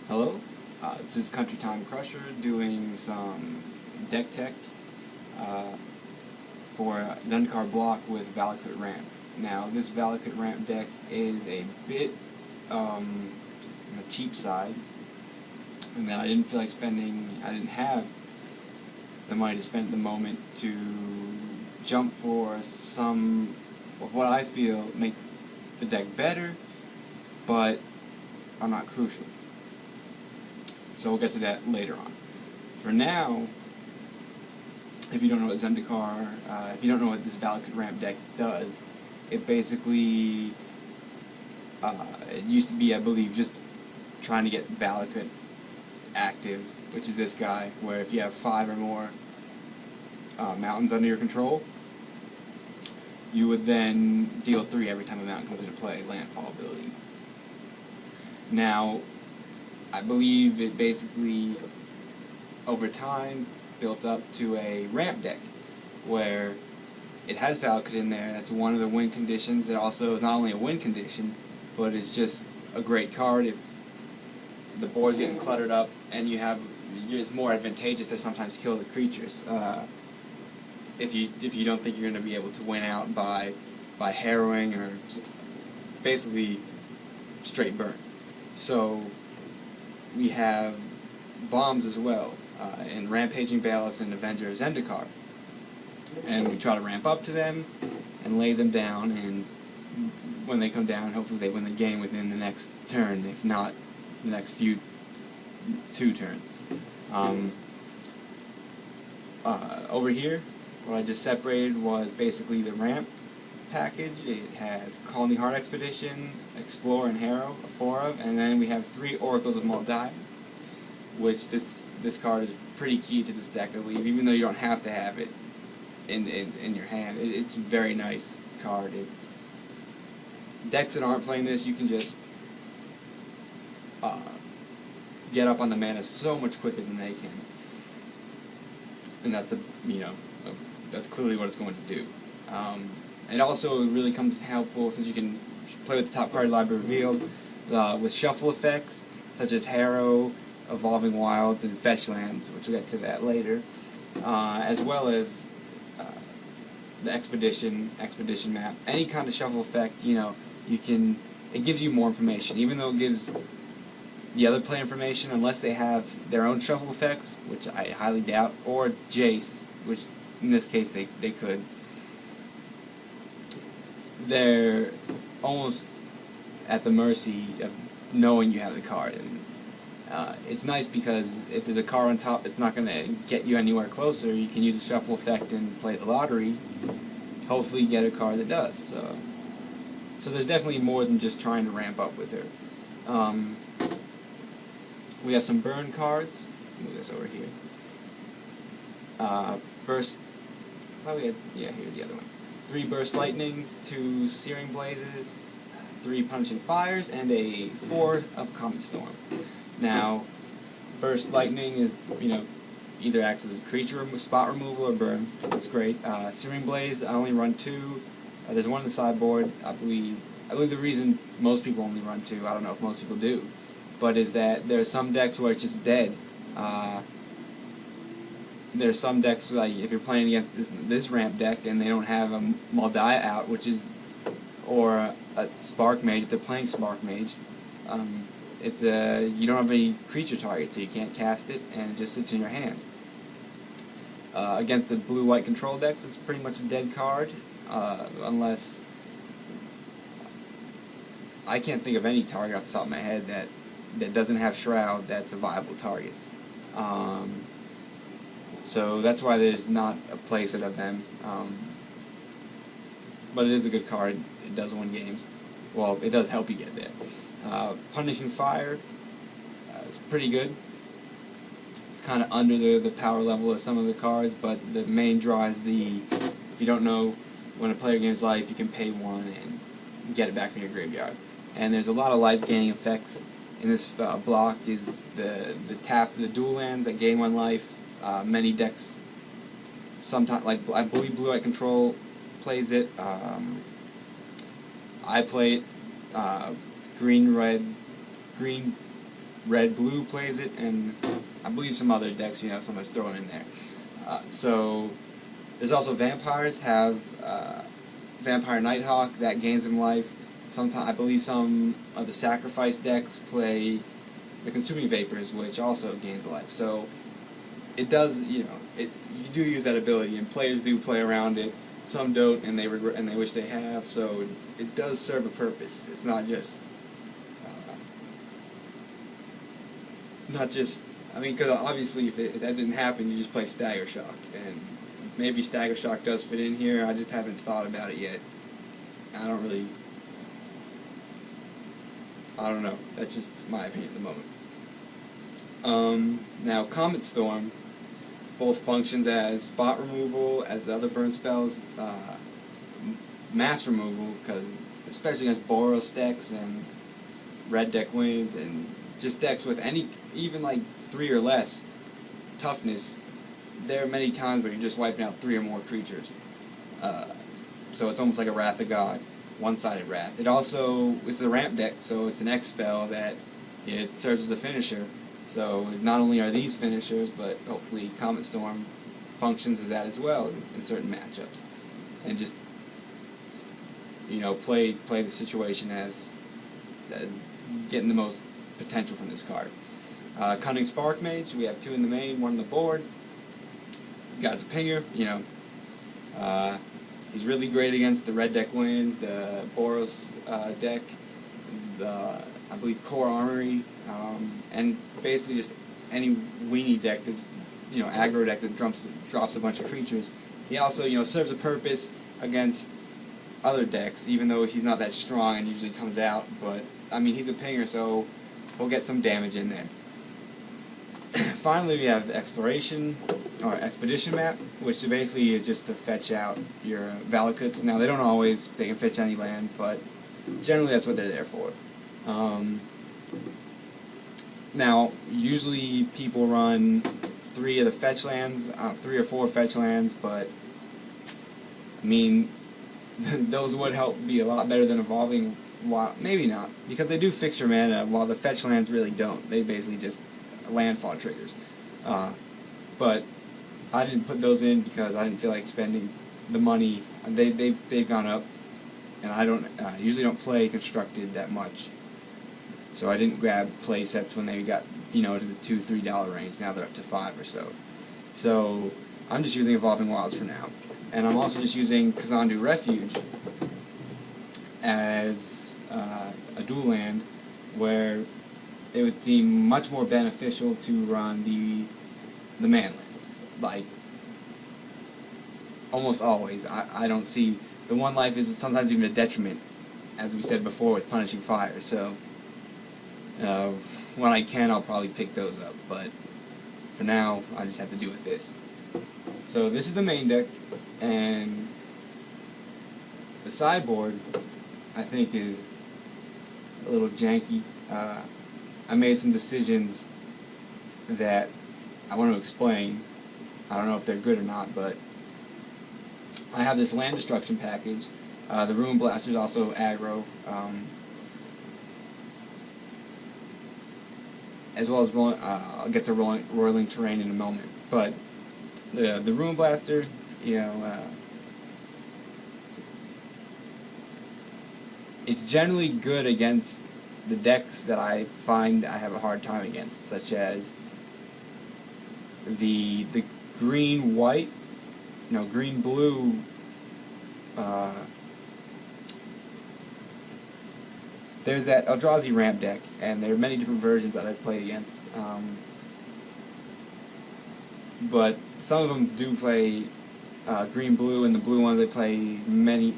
Hello, this is Country Time Crusher doing some DeckTech for Zendikar block with Valakut ramp. Now, this Valakut ramp deck is a bit on the cheap side, and that I didn't feel like spending. I didn't have the money to spend at the moment to jump for some of what I feel make the deck better, but are not crucial. So we'll get to that later on. For now, if you don't know what Zendikar, if you don't know what this Valakut ramp deck does, it basically, it used to be, I believe, just trying to get Valakut active, which is this guy, where if you have 5 or more mountains under your control, you would then deal 3 every time a mountain comes into play, landfall ability. Now, I believe it basically, over time, built up to a ramp deck, where it has Valakut in there. That's one of the win conditions. It also is not only a win condition, but it's just a great card if the board's getting cluttered up and you have, it's more advantageous to sometimes kill the creatures. If you don't think you're going to be able to win out by harrowing or basically straight burn. So we have bombs as well, in Rampaging Balis and Avenger Zendikar. And we try to ramp up to them and lay them down, and when they come down, hopefully they win the game within the next turn, if not the next 2 turns. Over here, what I just separated was basically the ramp package. It has Colony Heart Expedition, Explore, and Harrow, 4 of, and then we have 3 Oracles of Maldai, which this card is pretty key to this deck, I believe, even though you don't have to have it in your hand. It's a very nice card. Decks that aren't playing this, you can just get up on the mana so much quicker than they can, and that's that's clearly what it's going to do. It also really comes helpful since you can play with the top card library revealed with shuffle effects such as Harrow, Evolving Wilds, and Fetch Lands, which we'll get to that later, as well as the expedition map. Any kind of shuffle effect, it gives you more information, even though it gives the other player information, unless they have their own shuffle effects, which I highly doubt, or Jace, which in this case they could. They're almost at the mercy of knowing you have the card, and it's nice because if there's a card on top that's not going to get you anywhere closer, you can use a shuffle effect and play the lottery, hopefully get a card that does. So there's definitely more than just trying to ramp up with her. We have some burn cards. Move this over here. Burst. Here's the other one. 3 Burst Lightnings, 2 Searing Blazes, 3 Punishing Fires, and a 4 of Comet Storm. Now, Burst Lightning is, either acts as a creature spot removal or burn. That's great. Searing Blaze, I only run 2. There's one in the sideboard. I believe the reason most people only run 2, I don't know if most people do, but is that there are some decks where it's just dead. There's some decks, like if you're playing against this ramp deck and they don't have a Maldai out, or a Spark Mage, if they're playing Spark Mage, you don't have any creature target, so you can't cast it, and it just sits in your hand. Against the blue-white control decks, it's pretty much a dead card, unless I can't think of any target off the top of my head that doesn't have Shroud that's a viable target. So that's why there's not a playset of them. But it is a good card. It does win games. Well, it does help you get there. Punishing Fire is pretty good. It's kind of under the power level of some of the cards, but the main draw is if you don't know when a player gains life, you can pay 1 and get it back from your graveyard. And there's a lot of life gaining effects in this block. Is the dual lands that gain 1 life. Many decks, sometimes, like I believe Blue-White Control plays it. I play it. Green, red-blue plays it, and I believe some other decks, someone's throwing in there. So there's also vampires have Vampire Nighthawk that gains them life. Sometimes I believe some of the sacrifice decks play the Consuming Vapors, which also gains life. So it does, you do use that ability, and players do play around it. Some don't, and they regret, and they wish they have. So it does serve a purpose. It's not just, I mean, because obviously if that didn't happen, you just play Stagger Shock, and maybe Stagger Shock does fit in here. I just haven't thought about it yet. I don't know. That's just my opinion at the moment. Now, Comet Storm both functions as spot removal, as the other burn spells, mass removal, because especially against Boros decks and red deck wins, and just decks with even like 3 or less toughness, there are many times where you're just wiping out 3 or more creatures. So it's almost like a Wrath of God, one-sided Wrath. It also is a ramp deck, so it's an X spell that it serves as a finisher. So not only are these finishers, but hopefully Comet Storm functions as that as well in certain matchups. And just, play the situation as getting the most potential from this card. Cunning Spark Mage, we have 2 in the main, 1 on the board. Guy's a pinger, he's really great against the red deck wins, the Boros deck, I believe Core Armory, and basically just any weenie deck that's, aggro deck that drops a bunch of creatures. He also, serves a purpose against other decks, even though he's not that strong and usually comes out, but, I mean, he's a pinger, so he'll get some damage in there. Finally, we have Expedition Map, which basically is just to fetch out your Valakuts. Now, they can fetch any land, but generally that's what they're there for. Now, usually people run 3 of the fetch lands, 3 or 4 fetch lands, but, I mean, those would help be a lot better than Evolving Wild. Maybe not, because they do fix your mana, while the fetch lands really don't. They basically just landfall triggers. But I didn't put those in because I didn't feel like spending the money. They've gone up, and I usually don't play constructed that much. So I didn't grab play sets when they got to the $2-3 range. Now they're up to $5 or so. So I'm just using Evolving Wilds for now, and I'm also just using Kazandu Refuge as a dual land where it would seem much more beneficial to run the man land. Like, almost always. I don't see, the 1 life is sometimes even a detriment, as we said before, with Punishing Fire. So when I can, I'll probably pick those up, but for now, I just have to do with this. So this is the main deck, and the sideboard, I think, is a little janky. I made some decisions that I want to explain. I don't know if they're good or not, but I have this land destruction package. The Ruin Blaster is also aggro, as well as I'll get to Roiling Terrain in a moment. But the Ruin Blaster, it's generally good against the decks that I find I have a hard time against, such as the green-white, green-blue, there's that Eldrazi ramp deck, and there are many different versions that I've played against, but some of them do play green-blue, and the blue ones they play many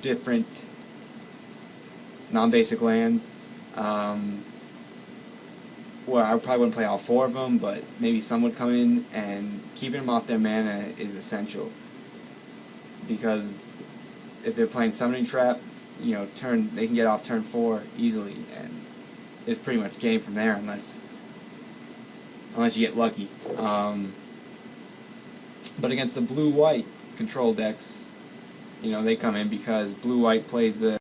different non-basic lands. Well, I probably wouldn't play all 4 of them, but maybe some would come in, and keeping them off their mana is essential. Because if they're playing Summoning Trap, they can get off turn 4 easily, and it's pretty much game from there unless you get lucky. But against the blue-white control decks, they come in because blue-white plays the